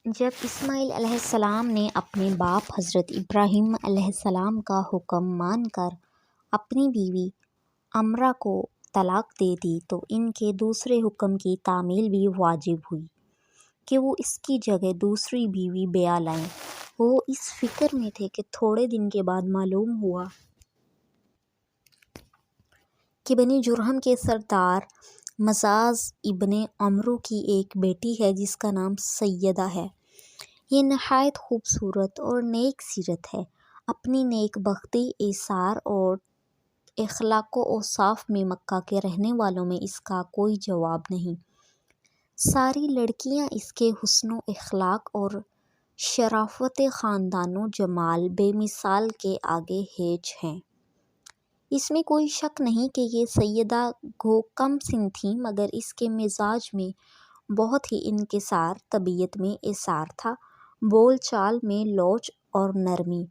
جب اسماعیل علیہ السلام نے اپنے باپ حضرت ابراہیم علیہ السلام کا حکم مان کر اپنی بیوی امرہ کو طلاق دے دی تو ان کے دوسرے حکم کی تعمیل بھی واجب ہوئی کہ وہ اس کی جگہ دوسری بیوی بیاہ لائیں۔ وہ اس فکر میں تھے کہ تھوڑے دن کے بعد معلوم ہوا کہ بنی جرہم کے سردار مزاز ابن عمرو کی ایک بیٹی ہے جس کا نام سیدہ ہے۔ یہ نہایت خوبصورت اور نیک سیرت ہے۔ اپنی نیک بختی، ایثار اور اخلاق و اوصاف میں مکہ کے رہنے والوں میں اس کا کوئی جواب نہیں۔ ساری لڑکیاں اس کے حسن و اخلاق اور شرافت خاندان و جمال بے مثال کے آگے ہیچ ہیں۔ اس میں کوئی شک نہیں کہ یہ سیدہ گو کم سن تھیں، مگر اس کے مزاج میں بہت ہی انکسار، طبیعت میں ایثار تھا، بول چال میں لوچ اور نرمی،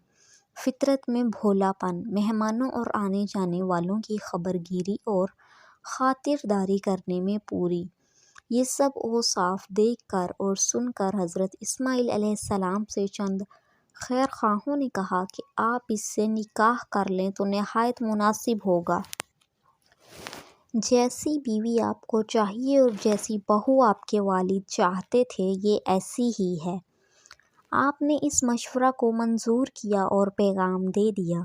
فطرت میں بھولا پن، مہمانوں اور آنے جانے والوں کی خبر گیری اور خاطرداری کرنے میں پوری۔ یہ سب اوصاف دیکھ کر اور سن کر حضرت اسماعیل علیہ السلام سے چند خیر خواہوں نے کہا کہ آپ اس سے نکاح کر لیں تو نہایت مناسب ہوگا۔ جیسی بیوی آپ کو چاہیے اور جیسی بہو آپ کے والد چاہتے تھے یہ ایسی ہی ہے۔ آپ نے اس مشورہ کو منظور کیا اور پیغام دے دیا۔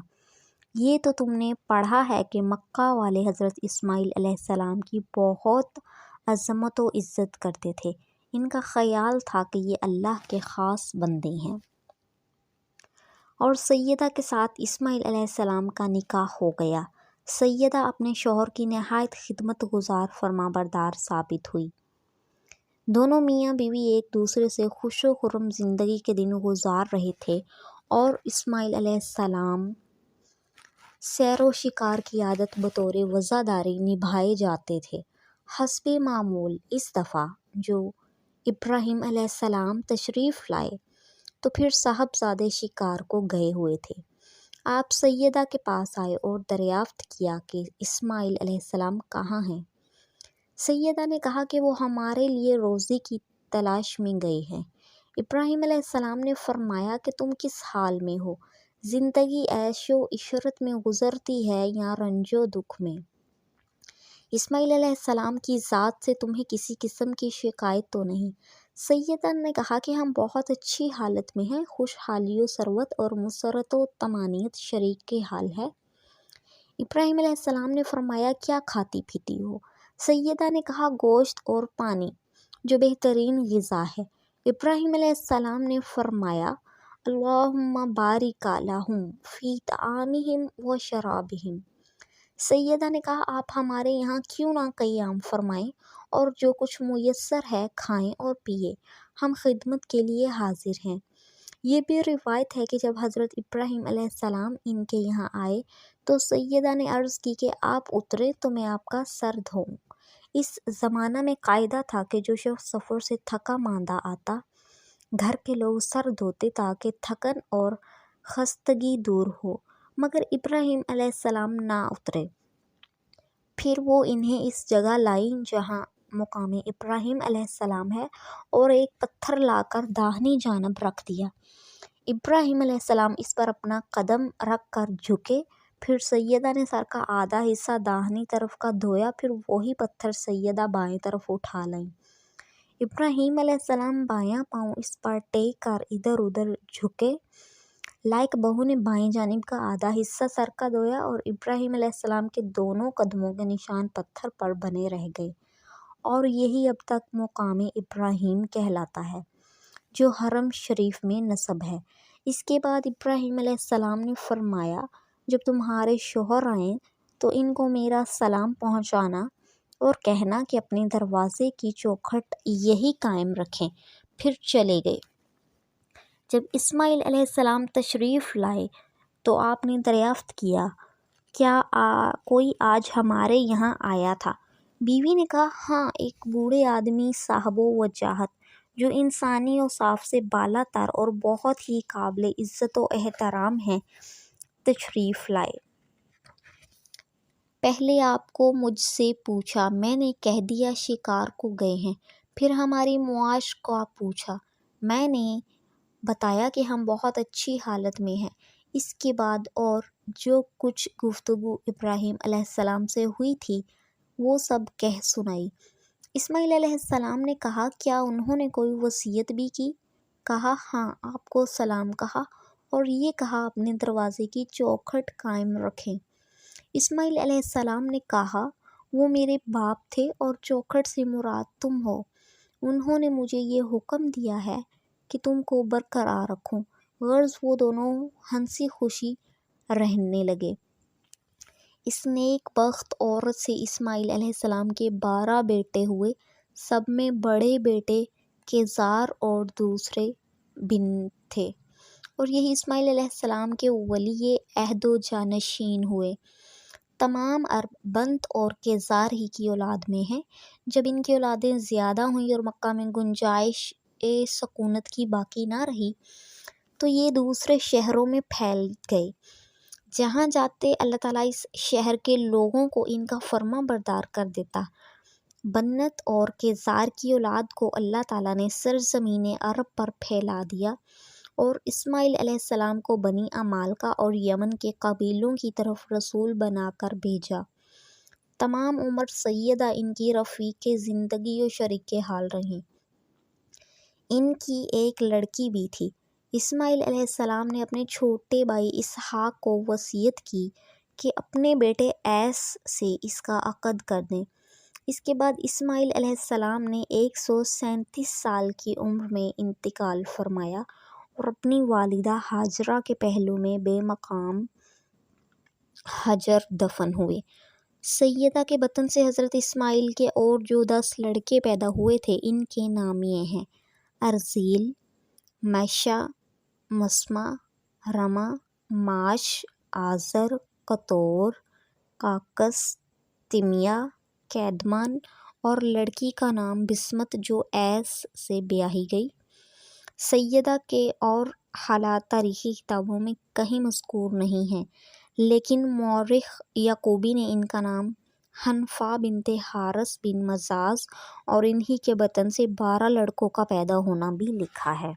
یہ تو تم نے پڑھا ہے کہ مکہ والے حضرت اسماعیل علیہ السلام کی بہت عظمت و عزت کرتے تھے۔ ان کا خیال تھا کہ یہ اللہ کے خاص بندے ہیں۔ اور سیدہ کے ساتھ اسماعیل علیہ السلام کا نکاح ہو گیا۔ سیدہ اپنے شوہر کی نہایت خدمت گزار فرمانبردار ثابت ہوئی۔ دونوں میاں بیوی ایک دوسرے سے خوش و خرم زندگی کے دن گزار رہے تھے اور اسماعیل علیہ السلام سیر و شکار کی عادت بطور وزاداری نبھائے جاتے تھے۔ حسب معمول اس دفعہ جو ابراہیم علیہ السلام تشریف لائے تو پھر صاحبزادے شکار کو گئے ہوئے تھے۔ آپ سیدہ کے پاس آئے اور دریافت کیا کہ اسماعیل علیہ السلام کہاں ہیں؟ سیدہ نے کہا کہ وہ ہمارے لیے روزی کی تلاش میں گئے ہیں۔ ابراہیم علیہ السلام نے فرمایا کہ تم کس حال میں ہو؟ زندگی عیش و عشرت میں گزرتی ہے یا رنج و دکھ میں؟ اسماعیل علیہ السلام کی ذات سے تمہیں کسی قسم کی شکایت تو نہیں؟ سیدہ نے کہا کہ ہم بہت اچھی حالت میں ہیں، خوشحالی و ثروت اور مسرت و طمانینت شریک کے حال ہے۔ ابراہیم علیہ السلام نے فرمایا کیا کھاتی پیتی ہو؟ سیدہ نے کہا گوشت اور پانی جو بہترین غذا ہے۔ ابراہیم علیہ السلام نے فرمایا اللہم بارک لہم فی طعامہم و شرابہم۔ سیدہ نے کہا آپ ہمارے یہاں کیوں نہ قیام فرمائیں اور جو کچھ میسر ہے کھائیں اور پیئیں، ہم خدمت کے لیے حاضر ہیں۔ یہ بھی روایت ہے کہ جب حضرت ابراہیم علیہ السلام ان کے یہاں آئے تو سیدہ نے عرض کی کہ آپ اتریں تو میں آپ کا سر دھوؤں۔ اس زمانہ میں قاعدہ تھا کہ جو شخص سفر سے تھکا ماندہ آتا گھر کے لوگ سر دھوتے تاکہ تھکن اور خستگی دور ہو، مگر ابراہیم علیہ السلام نہ اترے۔ پھر وہ انہیں اس جگہ لائیں جہاں مقام ابراہیم علیہ السلام ہے اور ایک پتھر لا کر داہنی جانب رکھ دیا۔ ابراہیم علیہ السلام اس پر اپنا قدم رکھ کر جھکے، پھر سیدہ نے سر کا آدھا حصہ داہنی طرف کا دھویا، پھر وہی پتھر سیدہ بائیں طرف اٹھا لائیں۔ ابراہیم علیہ السلام بایاں پاؤں اس پر ٹیک کر ادھر ادھر جھکے۔ لائق بہو نے بائیں جانب کا آدھا حصہ سر کا دھویا اور ابراہیم علیہ السلام کے دونوں قدموں کے نشان پتھر پر بنے رہ گئے، اور یہی اب تک مقام ابراہیم کہلاتا ہے جو حرم شریف میں نصب ہے۔ اس کے بعد ابراہیم علیہ السلام نے فرمایا جب تمہارے شوہر آئیں تو ان کو میرا سلام پہنچانا اور کہنا کہ اپنے دروازے کی چوکھٹ یہی قائم رکھیں۔ پھر چلے گئے۔ جب اسماعیل علیہ السلام تشریف لائے تو آپ نے دریافت کیا کیا کوئی آج ہمارے یہاں آیا تھا؟ بیوی نے کہا ہاں، ایک بوڑھے آدمی صاحب و وجاہت جو انسانی اوصاف سے بالا تر اور بہت ہی قابل عزت و احترام ہیں تشریف لائے۔ پہلے آپ کو مجھ سے پوچھا، میں نے کہہ دیا شکار کو گئے ہیں۔ پھر ہماری معاش کا پوچھا، میں نے بتایا کہ ہم بہت اچھی حالت میں ہیں۔ اس کے بعد اور جو کچھ گفتگو ابراہیم علیہ السلام سے ہوئی تھی وہ سب کہہ سنائی۔ اسماعیل علیہ السلام نے کہا، کیا انہوں نے کوئی وصیت بھی کی؟ کہا، ہاں، آپ کو سلام کہا اور یہ کہا اپنے دروازے کی چوکھٹ قائم رکھیں۔ اسماعیل علیہ السلام نے کہا، وہ میرے باپ تھے اور چوکھٹ سے مراد تم ہو۔ انہوں نے مجھے یہ حکم دیا ہے کہ تم کو برقرار رکھوں۔ غرض وہ دونوں ہنسی خوشی رہنے لگے۔ اس نیک بخت عورت سے اسماعیل علیہ السلام کے 12 بیٹے ہوئے، سب میں بڑے بیٹے کیزار اور دوسرے بن تھے، اور یہی اسماعیل علیہ السلام کے ولی عہد و جانشین ہوئے۔ تمام عرب بنت اور کیزار ہی کی اولاد میں ہیں۔ جب ان کی اولادیں زیادہ ہوئیں اور مکہ میں گنجائش سکونت کی باقی نہ رہی تو یہ دوسرے شہروں میں پھیل گئے۔ جہاں جاتے اللہ تعالیٰ اس شہر کے لوگوں کو ان کا فرما بردار کر دیتا۔ بنت اور کیزار کی اولاد کو اللہ تعالیٰ نے سرزمین عرب پر پھیلا دیا اور اسماعیل علیہ السلام کو بنی عمالقہ اور یمن کے قبیلوں کی طرف رسول بنا کر بھیجا۔ تمام عمر سیدہ ان کی رفیق زندگی و شریک حال رہیں۔ ان کی ایک لڑکی بھی تھی۔ اسماعیل علیہ السلام نے اپنے چھوٹے بھائی اسحاق کو وصیت کی کہ اپنے بیٹے عیس سے اس کا عقد کر دیں۔ اس کے بعد اسماعیل علیہ السلام نے 137 سال کی عمر میں انتقال فرمایا اور اپنی والدہ ہاجرہ کے پہلو میں بے مقام حجر دفن ہوئے۔ سیدہ کے بطن سے حضرت اسماعیل کے اور جو 10 لڑکے پیدا ہوئے تھے ان کے نام یہ ہیں: ارزیل، میشا، مسمع، رما، معاش، آزر، قطور، کاکس، تیمیا، کیدمان، اور لڑکی کا نام بسمت جو عیس سے بیاہی گئی۔ سیدہ کے اور حالات تاریخی کتابوں میں کہیں مذکور نہیں ہیں، لیکن مورخ یعقوبی نے ان کا نام حنفا بنت حارث بن مزاز اور انہی کے بطن سے 12 لڑکوں کا پیدا ہونا بھی لکھا ہے۔